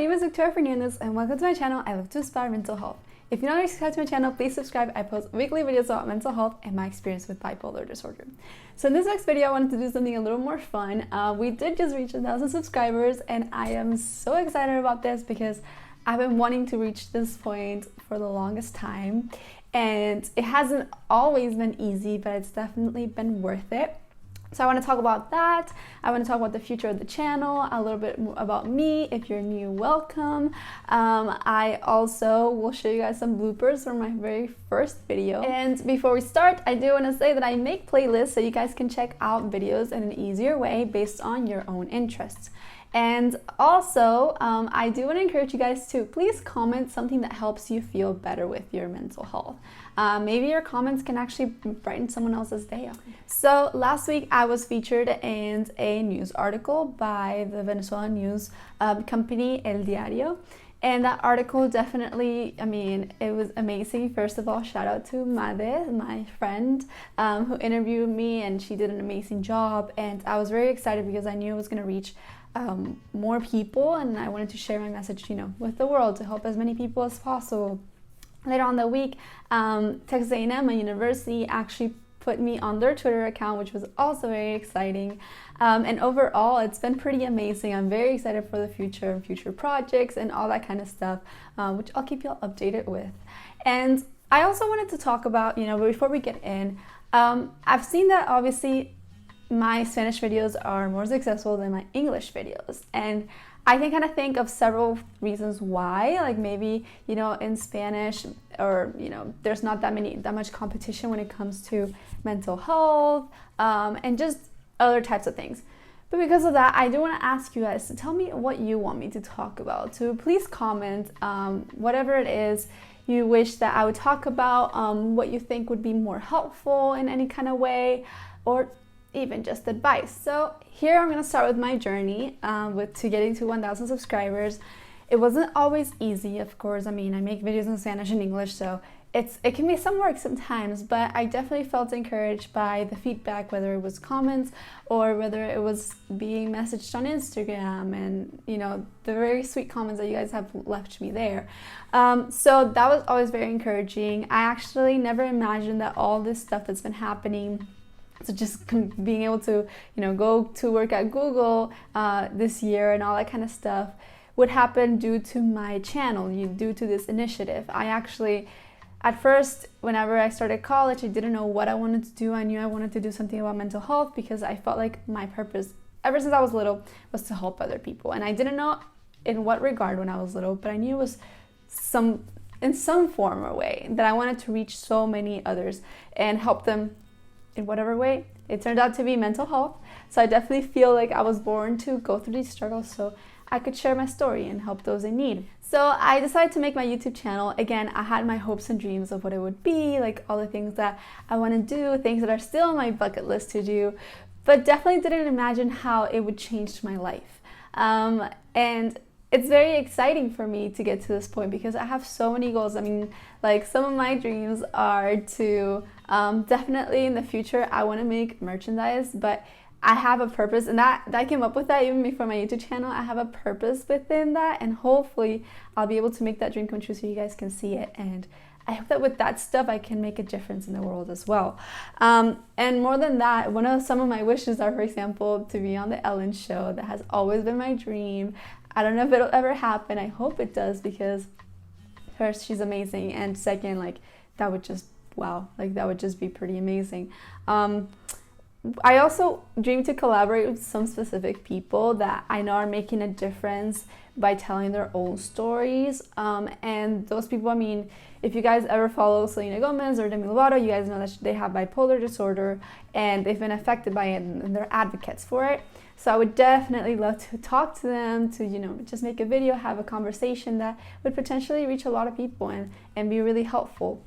name is Victoria Fernandez and welcome to my channel, I Love to Inspire Mental Health. If you're not already subscribed to my channel, please subscribe. I post weekly videos about mental health and my experience with bipolar disorder. So in this next video, I wanted to do something a little more fun. We did just reach 1,000 subscribers and I am so excited about this because I've been wanting to reach this point for the longest time. And it hasn't always been easy, but it's definitely been worth it. So I want to talk about that. I want to talk about the future of the channel, a little bit about me. If you're new, welcome. I also will show you guys some bloopers from my very first video. And before we start, I do want to say that I make playlists so you guys can check out videos in an easier way based on your own interests. And also, I do want to encourage you guys to please comment something that helps you feel better with your mental health. Maybe your comments can actually brighten someone else's day up. So last week I was featured in a news article by the Venezuelan news company El Diario. And that article definitely, it was amazing. First of all, shout out to Made, my friend, who interviewed me, and she did an amazing job. And I was very excited because I knew it was going to reach more people, and I wanted to share my message, with the world to help as many people as possible. Later on the week, Texas A&M, my university, actually put me on their Twitter account, which was also very exciting. And overall, it's been pretty amazing. I'm very excited for the future projects and all that kind of stuff, which I'll keep you all updated with. And I also wanted to talk about, before we get in, I've seen that obviously my Spanish videos are more successful than my English videos. And I can kind of think of several reasons why, like maybe, in Spanish or, there's not that much competition when it comes to mental health and just other types of things. But because of that, I do want to ask you guys to tell me what you want me to talk about. So please comment whatever it is you wish that I would talk about, what you think would be more helpful in any kind of way, or even just advice. So here I'm gonna start with my journey to getting to 1,000 subscribers. It wasn't always easy, of course. I make videos in Spanish and English, so it can be some work sometimes, but I definitely felt encouraged by the feedback, whether it was comments or whether it was being messaged on Instagram and, the very sweet comments that you guys have left me there. So that was always very encouraging. I actually never imagined that all this stuff that's been happening, so just being able to, go to work at Google this year and all that kind of stuff would happen due to my channel, due to this initiative. I actually, at first, whenever I started college, I didn't know what I wanted to do. I knew I wanted to do something about mental health because I felt like my purpose, ever since I was little, was to help other people. And I didn't know in what regard when I was little, but I knew it was in some form or way that I wanted to reach so many others and help them in whatever way. It turned out to be mental health. So I definitely feel like I was born to go through these struggles so I could share my story and help those in need. So I decided to make my YouTube channel. Again, I had my hopes and dreams of what it would be, like all the things that I want to do, things that are still on my bucket list to do, but definitely didn't imagine how it would change my life. And it's very exciting for me to get to this point because I have so many goals. Some of my dreams are to definitely in the future, I want to make merchandise, but I have a purpose, and that I came up with that even before my YouTube channel. I have a purpose within that, and hopefully I'll be able to make that dream come true so you guys can see it. And I hope that with that stuff, I can make a difference in the world as well. And more than that, some of my wishes are, for example, to be on the Ellen show. That has always been my dream. I don't know if it'll ever happen. I hope it does because first, she's amazing, and second, that would just, wow, that would just be pretty amazing. I also dream to collaborate with some specific people that I know are making a difference by telling their own stories. And those people, if you guys ever follow Selena Gomez or Demi Lovato, you guys know that they have bipolar disorder and they've been affected by it and they're advocates for it. So I would definitely love to talk to them, to, just make a video, have a conversation that would potentially reach a lot of people and be really helpful.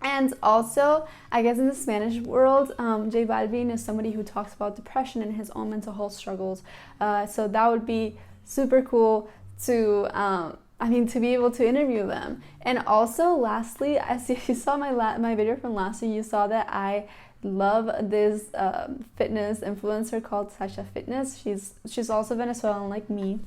And also, I guess in the Spanish world, J Balvin is somebody who talks about depression and his own mental health struggles. So that would be super cool to be able to interview them. And also, lastly, as you saw my video from last year, you saw that I love this fitness influencer called Sasha Fitness. She's also Venezuelan like me.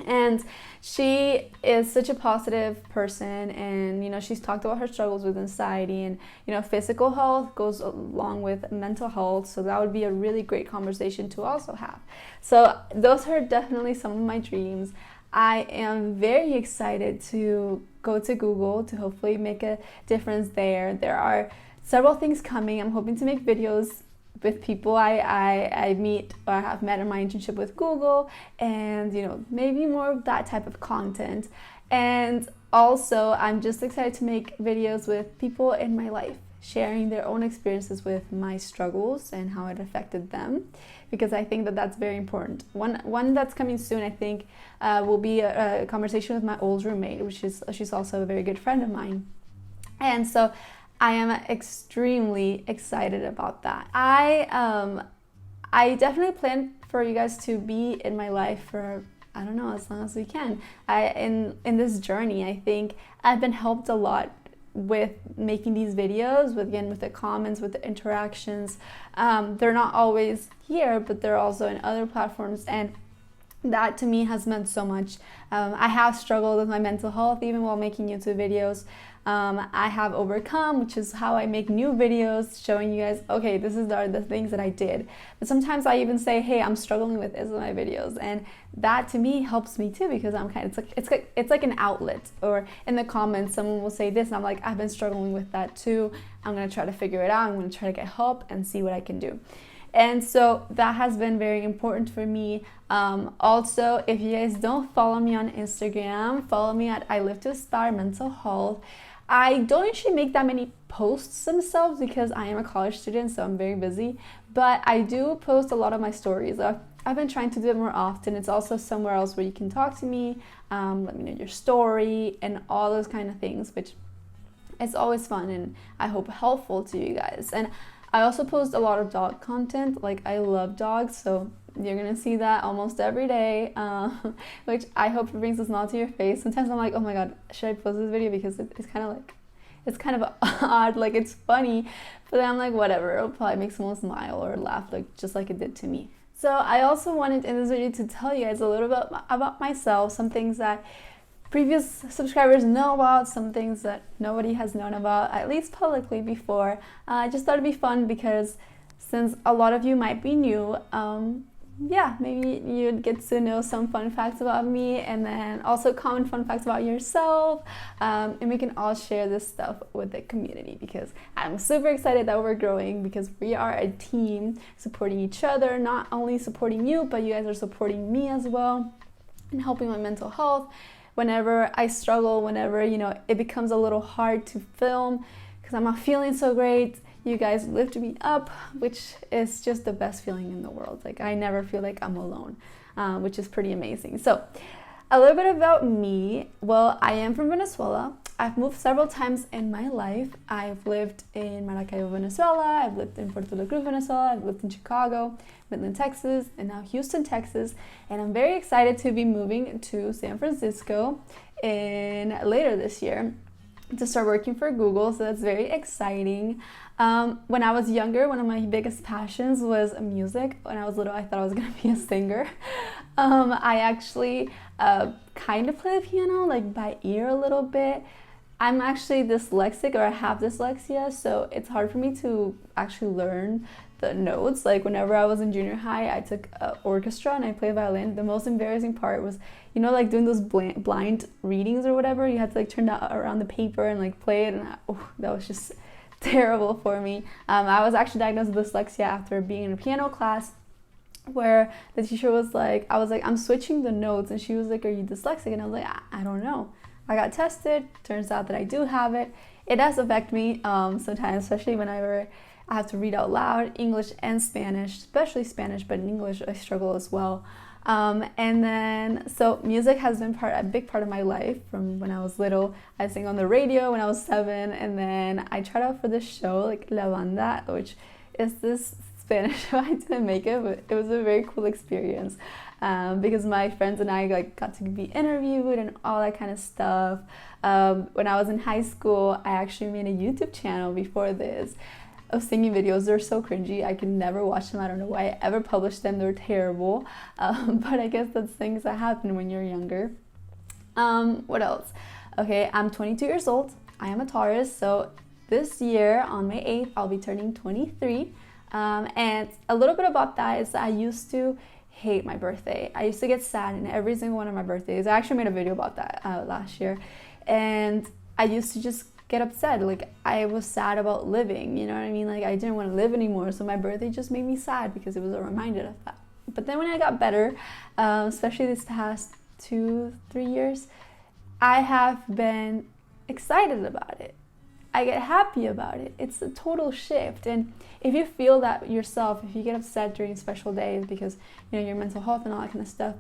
And she is such a positive person, and she's talked about her struggles with anxiety, and physical health goes along with mental health, so that would be a really great conversation to also have. So those are definitely some of my dreams. I am very excited to go to Google to hopefully make a difference there. There are several things coming. I'm hoping to make videos with people I meet or have met in my internship with Google, and maybe more of that type of content. And also, I'm just excited to make videos with people in my life, sharing their own experiences with my struggles and how it affected them, because I think that that's very important. One that's coming soon, I think, will be a conversation with my old roommate, she's also a very good friend of mine. And so I am extremely excited about that. I definitely plan for you guys to be in my life for, I don't know, as long as we can. In this journey, I think I've been helped a lot with making these videos, with the comments, with the interactions. They're not always here, but they're also in other platforms, and that to me has meant so much. I have struggled with my mental health even while making YouTube videos. I have overcome, which is how I make new videos showing you guys, okay, this is the things that I did. But sometimes I even say, hey, I'm struggling with this in my videos, and that to me helps me too, because I'm kind of, it's like an outlet. Or in the comments, someone will say this, and I'm like, I've been struggling with that too. I'm gonna try to figure it out. I'm gonna try to get help and see what I can do. And so that has been very important for me. Also, if you guys don't follow me on Instagram, follow me at I Live to Aspire Mental Health. I don't usually make that many posts themselves because I am a college student, so I'm very busy, but I do post a lot of my stories. I've been trying to do it more often. It's also somewhere else where you can talk to me, let me know your story, and all those kind of things, which is always fun and I hope helpful to you guys. And I also post a lot of dog content. Like, I love dogs, so you're gonna see that almost every day, which I hope it brings a smile to your face. Sometimes I'm like, oh my god, should I post this video, because it's kind of odd, like it's funny, but then I'm like, whatever, it'll probably make someone smile or laugh, like just like it did to me. So I also wanted in this video to tell you guys a little bit about myself, some things that previous subscribers know about, some things that nobody has known about, at least publicly, before. I just thought it'd be fun because since a lot of you might be new, yeah, maybe you'd get to know some fun facts about me, and then also common fun facts about yourself, and we can all share this stuff with the community, because I'm super excited that we're growing, because we are a team supporting each other, not only supporting you, but you guys are supporting me as well, and helping my mental health. Whenever I struggle, whenever it becomes a little hard to film because I'm not feeling so great, you guys lift me up, which is just the best feeling in the world. Like, I never feel like I'm alone, which is pretty amazing. So a little bit about me. Well, I am from Venezuela. I've moved several times in my life. I've lived in Maracaibo, Venezuela. I've lived in Puerto La Cruz, Venezuela. I've lived in Chicago, Midland, Texas, and now Houston, Texas. And I'm very excited to be moving to San Francisco later this year to start working for Google. So that's very exciting. When I was younger, one of my biggest passions was music. When I was little, I thought I was going to be a singer. I actually kind of play the piano, like by ear a little bit. I'm actually dyslexic, or I have dyslexia, so it's hard for me to actually learn the notes. Like, whenever I was in junior high, I took orchestra and I played violin. The most embarrassing part was, like doing those blind readings or whatever. You had to like turn that around the paper and like play it, and that was just terrible for me. I was actually diagnosed with dyslexia after being in a piano class, where the teacher was like, I'm switching the notes, and she was like, are you dyslexic? And I was like, I don't know. I got tested. Turns out that I do have it. It does affect me sometimes, especially whenever I have to read out loud, English and Spanish, especially Spanish, but in English I struggle as well. And then, so music has been a big part of my life from when I was little. I sang on the radio when I was 7, and then I tried out for this show, like La Banda, which is this Spanish show. I didn't make it, but it was a very cool experience, because my friends and I got to be interviewed and all that kind of stuff. When I was in high school, I actually made a YouTube channel before this. of singing videos. They're so cringy. I can never watch them. I don't know why I ever published them. They're terrible. But I guess that's things that happen when you're younger. What else? Okay, I'm 22 years old. I am a Taurus, so this year on May 8th, I'll be turning 23. And a little bit about that is that I used to hate my birthday. I used to get sad in every single one of my birthdays. I actually made a video about that last year. And I used to just get upset. Like, I was sad about living, you know what I mean? Like, I didn't want to live anymore, so my birthday just made me sad because it was a reminder of that. But then when I got better, especially this past 2-3 years, I have been excited about it. I get happy about it. It's a total shift. And if you feel that yourself, if you get upset during special days because, you know, your mental health and all that kind of stuff,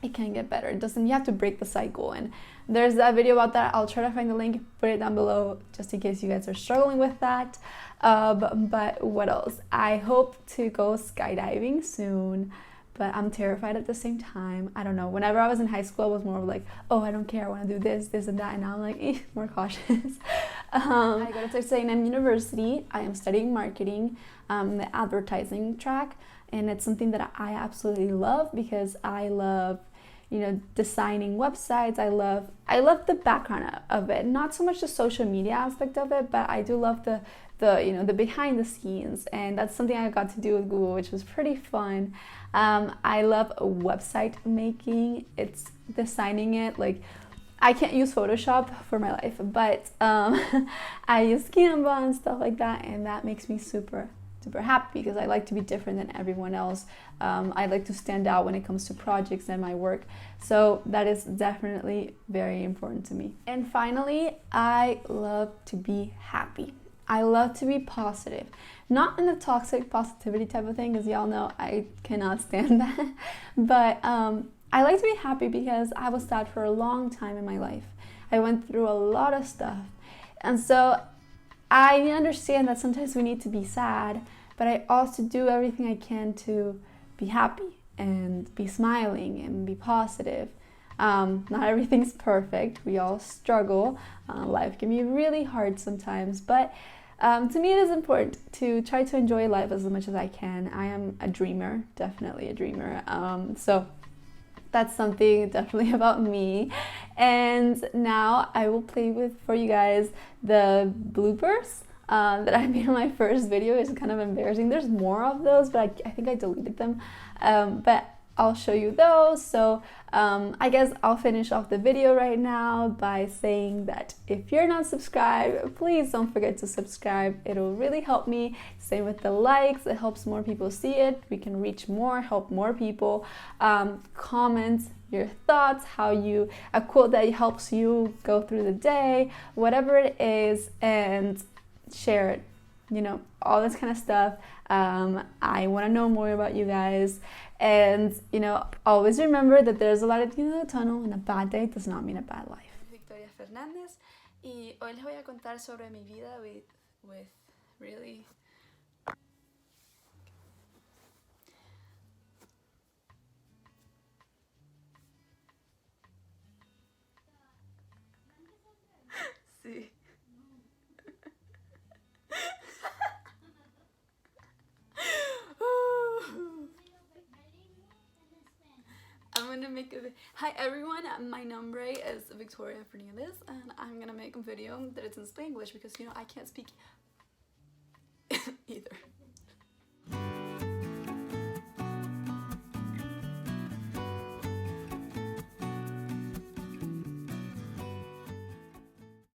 it can get better. It doesn't, you have to break the cycle. And there's that video about that. I'll try to find the link, put it down below just in case you guys are struggling with that. But what else? I hope to go skydiving soon, but I'm terrified at the same time. I don't know. Whenever I was in high school, I was more like, oh, I don't care. I want to do this, this, and that. And now I'm like, more cautious. I go to Texas A&M University. I am studying marketing, the advertising track. And it's something that I absolutely love because I love, you know, designing websites. I love the background of it. Not so much the social media aspect of it, but I do love the you know, the behind the scenes, and that's something I got to do with Google, which was pretty fun. I love website making. It's designing it. Like, I can't use Photoshop for my life, but I use Canva and stuff like that, and that makes me super happy because I like to be different than everyone else. I like to stand out when it comes to projects and my work. So that is definitely very important to me. And finally, I love to be happy. I love to be positive. Not in the toxic positivity type of thing, because y'all know I cannot stand that. But I like to be happy because I was sad for a long time in my life. I went through a lot of stuff. And so I understand that sometimes we need to be sad, but I also do everything I can to be happy and be smiling and be positive. Not everything's perfect. We all struggle. Life can be really hard sometimes, but to me it is important to try to enjoy life as much as I can. I am a dreamer, definitely a dreamer. So that's something definitely about me. And now I will play with for you guys the bloopers that I made in my first video. It's kind of embarrassing. There's more of those, but I think I deleted them. But I'll show you those. So I guess I'll finish off the video right now by saying that if you're not subscribed, please don't forget to subscribe. It'll really help me. Same with the likes. It helps more people see it. We can reach more, help more people. Comment your thoughts, a quote that helps you go through the day, whatever it is, and share it. You know, all this kind of stuff. I want to know more about you guys. And, you know, always remember that there's a lot at the end of the tunnel, and a bad day does not mean a bad life. Victoria Fernández, y hoy les voy a contar sobre mi vida with really... Sí. I'm gonna make a hi everyone, my nombre is Victoria Fernandez, and I'm gonna make a video that is in Spanglish because, you know, I can't speak either.